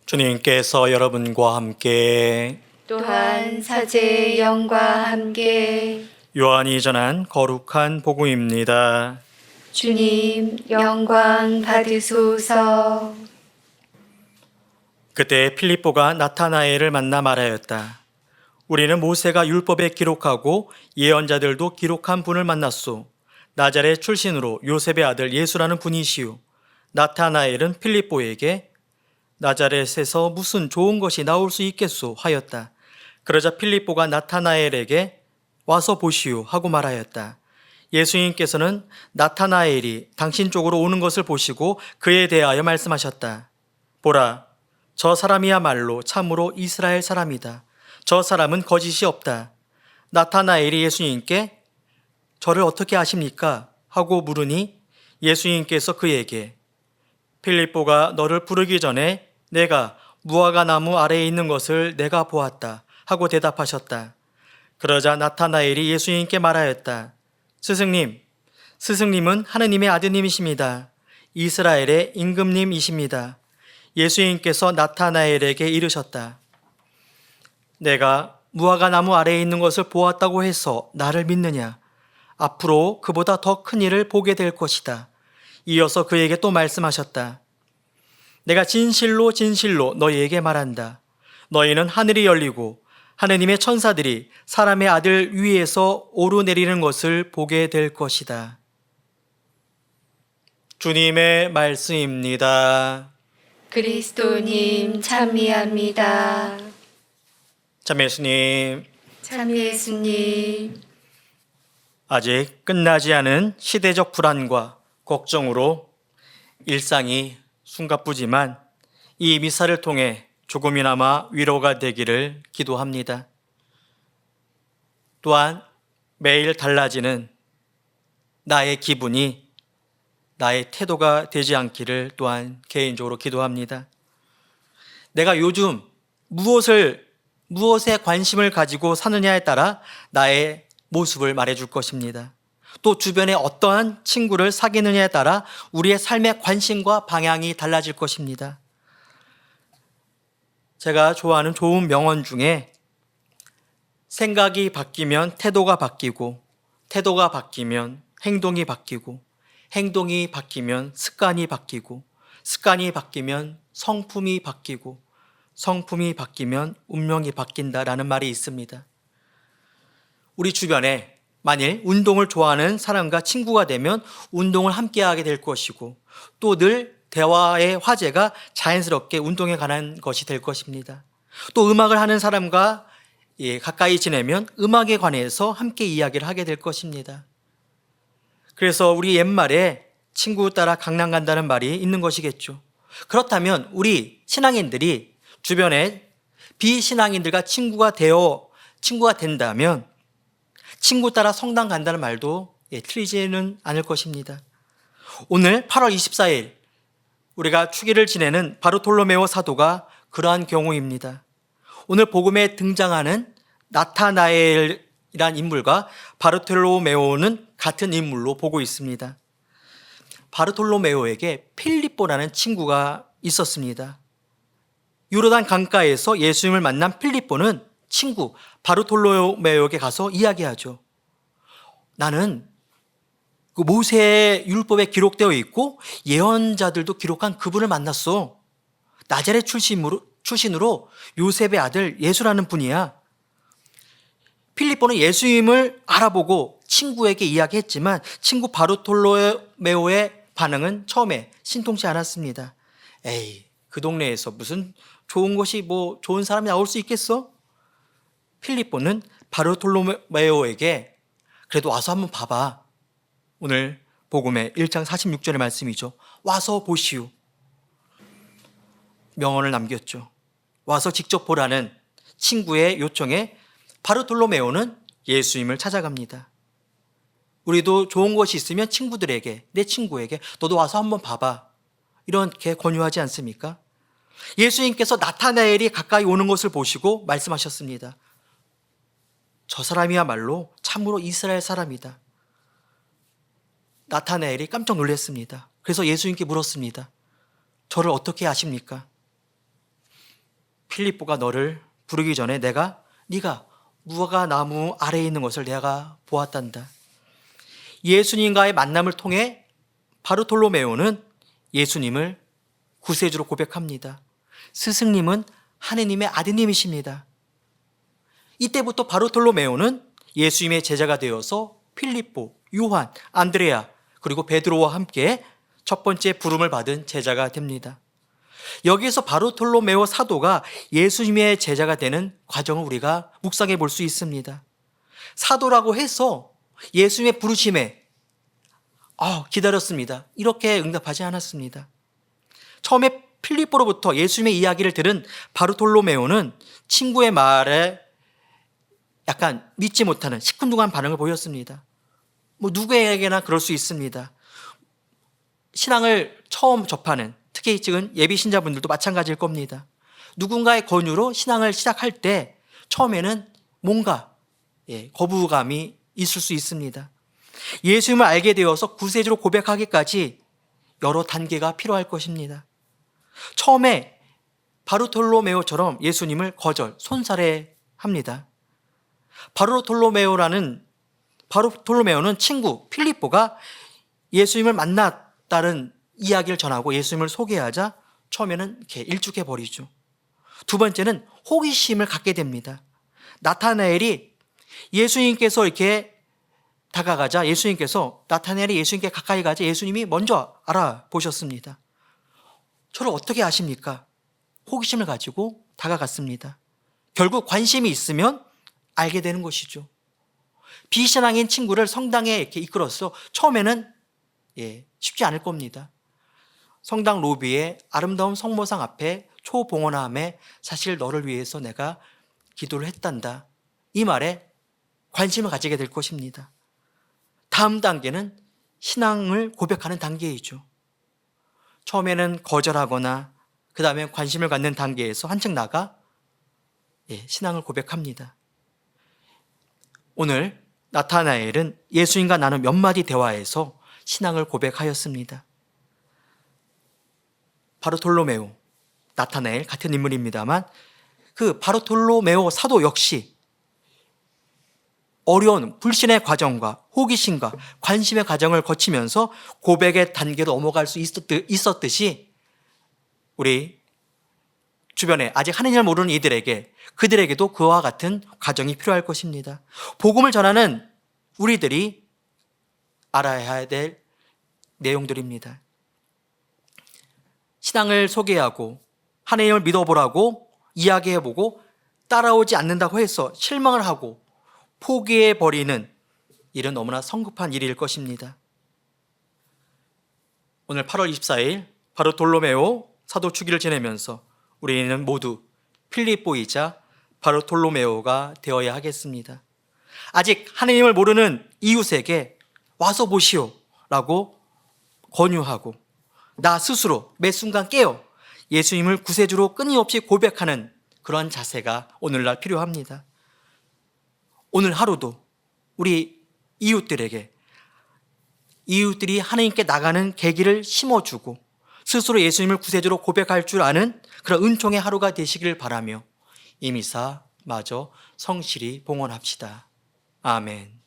주님께서 여러분과 함께 또한 사제의 영과 함께 요한이 전한 거룩한 복음입니다. 주님 영광 받으소서. 그때 필립보가 나타나엘을 만나 말하였다. 우리는 모세가 율법에 기록하고 예언자들도 기록한 분을 만났소. 나자렛 출신으로 요셉의 아들 예수라는 분이시오. 나타나엘은 필립보에게 나자렛에서 무슨 좋은 것이 나올 수 있겠소 하였다. 그러자 필립보가 나타나엘에게 와서 보시오 하고 말하였다. 예수님께서는 나타나엘이 당신 쪽으로 오는 것을 보시고 그에 대하여 말씀하셨다. 보라, 저 사람이야말로 참으로 이스라엘 사람이다. 저 사람은 거짓이 없다. 나타나엘이 예수님께 저를 어떻게 아십니까? 하고 물으니 예수님께서 그에게 필립보가 너를 부르기 전에 내가 무화과 나무 아래에 있는 것을 내가 보았다 하고 대답하셨다. 그러자 나타나엘이 예수님께 말하였다. 스승님은 하느님의 아드님이십니다. 이스라엘의 임금님이십니다. 예수님께서 나타나엘에게 이르셨다. 내가 무화과 나무 아래에 있는 것을 보았다고 해서 나를 믿느냐? 앞으로 그보다 더 큰 일을 보게 될 것이다. 이어서 그에게 또 말씀하셨다. 내가 진실로 너희에게 말한다. 너희는 하늘이 열리고 하느님의 천사들이 사람의 아들 위에서 오르내리는 것을 보게 될 것이다. 주님의 말씀입니다. 그리스도님 찬미합니다. 참 예수님, 참 예수님. 아직 끝나지 않은 시대적 불안과 걱정으로 일상이 숨가쁘지만 이 미사를 통해 조금이나마 위로가 되기를 기도합니다. 또한 매일 달라지는 나의 기분이 나의 태도가 되지 않기를 또한 개인적으로 기도합니다. 내가 요즘 무엇에 관심을 가지고 사느냐에 따라 나의 모습을 말해줄 것입니다. 또 주변에 어떠한 친구를 사귀느냐에 따라 우리의 삶의 관심과 방향이 달라질 것입니다. 제가 좋아하는 좋은 명언 중에 생각이 바뀌면 태도가 바뀌고 태도가 바뀌면 행동이 바뀌고 행동이 바뀌면 습관이 바뀌고 습관이 바뀌면 성품이 바뀌고 성품이 바뀌면 운명이 바뀐다라는 말이 있습니다. 우리 주변에 만일 운동을 좋아하는 사람과 친구가 되면 운동을 함께 하게 될 것이고 또 늘 대화의 화제가 자연스럽게 운동에 관한 것이 될 것입니다. 또 음악을 하는 사람과 가까이 지내면 음악에 관해서 함께 이야기를 하게 될 것입니다. 그래서 우리 옛말에 친구 따라 강남 간다는 말이 있는 것이겠죠. 그렇다면 우리 신앙인들이 주변에 비신앙인들과 친구가 된다면 친구 따라 성당 간다는 말도 틀리지는 않을 것입니다. 오늘 8월 24일 우리가 축일을 지내는 바르톨로메오 사도가 그러한 경우입니다. 오늘 복음에 등장하는 나타나엘이란 인물과 바르톨로메오는 같은 인물로 보고 있습니다. 바르톨로메오에게 필립보라는 친구가 있었습니다. 요르단 강가에서 예수님을 만난 필립보는 친구 바르톨로메오에게 가서 이야기하죠. 나는 그 모세의 율법에 기록되어 있고 예언자들도 기록한 그분을 만났어. 나자렛 출신으로 요셉의 아들 예수라는 분이야. 필립보는 예수님을 알아보고 친구에게 이야기했지만 친구 바르톨로메오의 반응은 처음에 신통치 않았습니다. 에이, 그 동네에서 무슨 좋은 것이 좋은 사람이 나올 수 있겠어? 필립보는 바르톨로메오에게 그래도 와서 한번 봐봐. 오늘 복음의 1장 46절의 말씀이죠. 와서 보시오. 명언을 남겼죠. 와서 직접 보라는 친구의 요청에 바르톨로메오는 예수님을 찾아갑니다. 우리도 좋은 것이 있으면 내 친구에게 너도 와서 한번 봐봐. 이렇게 권유하지 않습니까? 예수님께서 나타나엘이 가까이 오는 것을 보시고 말씀하셨습니다. 저 사람이야말로 참으로 이스라엘 사람이다. 나타나엘이 깜짝 놀랐습니다. 그래서 예수님께 물었습니다. 저를 어떻게 아십니까? 필립보가 너를 부르기 전에 네가 무화과 나무 아래에 있는 것을 내가 보았단다. 예수님과의 만남을 통해 바르톨로메오는 예수님을 구세주로 고백합니다. 스승님은 하느님의 아드님이십니다. 이때부터 바르톨로메오는 예수님의 제자가 되어서 필립보, 요한, 안드레아 그리고 베드로와 함께 첫 번째 부름을 받은 제자가 됩니다. 여기에서 바르톨로메오 사도가 예수님의 제자가 되는 과정을 우리가 묵상해 볼 수 있습니다. 사도라고 해서 예수님의 부르심에 기다렸습니다. 이렇게 응답하지 않았습니다. 처음에 필립보로부터 예수님의 이야기를 들은 바르톨로메오는 친구의 말에 약간 믿지 못하는 시큰둥한 반응을 보였습니다. 누구에게나 그럴 수 있습니다. 신앙을 처음 접하는, 특히 지금 예비 신자분들도 마찬가지일 겁니다. 누군가의 권유로 신앙을 시작할 때 처음에는 뭔가 거부감이 있을 수 있습니다. 예수님을 알게 되어서 구세주로 고백하기까지 여러 단계가 필요할 것입니다. 처음에 바르톨로메오처럼 예수님을 손살해합니다. 바르톨로메오는 친구 필립보가 예수님을 만났다는 이야기를 전하고 예수님을 소개하자 처음에는 이렇게 일축해 버리죠. 두 번째는 호기심을 갖게 됩니다. 나타나엘이 예수님께서 이렇게 다가가자 나타나엘이 예수님께 가까이 가자 예수님이 먼저 알아보셨습니다. 저를 어떻게 아십니까? 호기심을 가지고 다가갔습니다. 결국 관심이 있으면 알게 되는 것이죠. 비신앙인 친구를 성당에 이렇게 이끌어서 처음에는 쉽지 않을 겁니다. 성당 로비에 아름다운 성모상 앞에 초봉헌함에 사실 너를 위해서 내가 기도를 했단다. 이 말에 관심을 가지게 될 것입니다. 다음 단계는 신앙을 고백하는 단계이죠. 처음에는 거절하거나 그 다음에 관심을 갖는 단계에서 한층 나가 신앙을 고백합니다. 오늘 나타나엘은 예수님과 나눈 몇 마디 대화에서 신앙을 고백하였습니다. 바르톨로메오, 나타나엘 같은 인물입니다만 그 바르톨로메오 사도 역시 어려운 불신의 과정과 호기심과 관심의 과정을 거치면서 고백의 단계로 넘어갈 수 있었듯이 우리 주변에 아직 하느님을 모르는 그들에게도 그와 같은 과정이 필요할 것입니다. 복음을 전하는 우리들이 알아야 될 내용들입니다. 신앙을 소개하고 하느님을 믿어보라고 이야기해보고 따라오지 않는다고 해서 실망을 하고 포기해버리는 일은 너무나 성급한 일일 것입니다. 오늘 8월 24일 바르톨로메오 사도 주기를 지내면서 우리는 모두 필립보이자 바르톨로메오가 되어야 하겠습니다. 아직 하느님을 모르는 이웃에게 와서 보시오 라고 권유하고 나 스스로 매 순간 깨어 예수님을 구세주로 끊임없이 고백하는 그런 자세가 오늘날 필요합니다. 오늘 하루도 우리 이웃들이 하나님께 나가는 계기를 심어주고 스스로 예수님을 구세주로 고백할 줄 아는 그런 은총의 하루가 되시길 바라며 이 미사 마저 성실히 봉헌합시다. 아멘.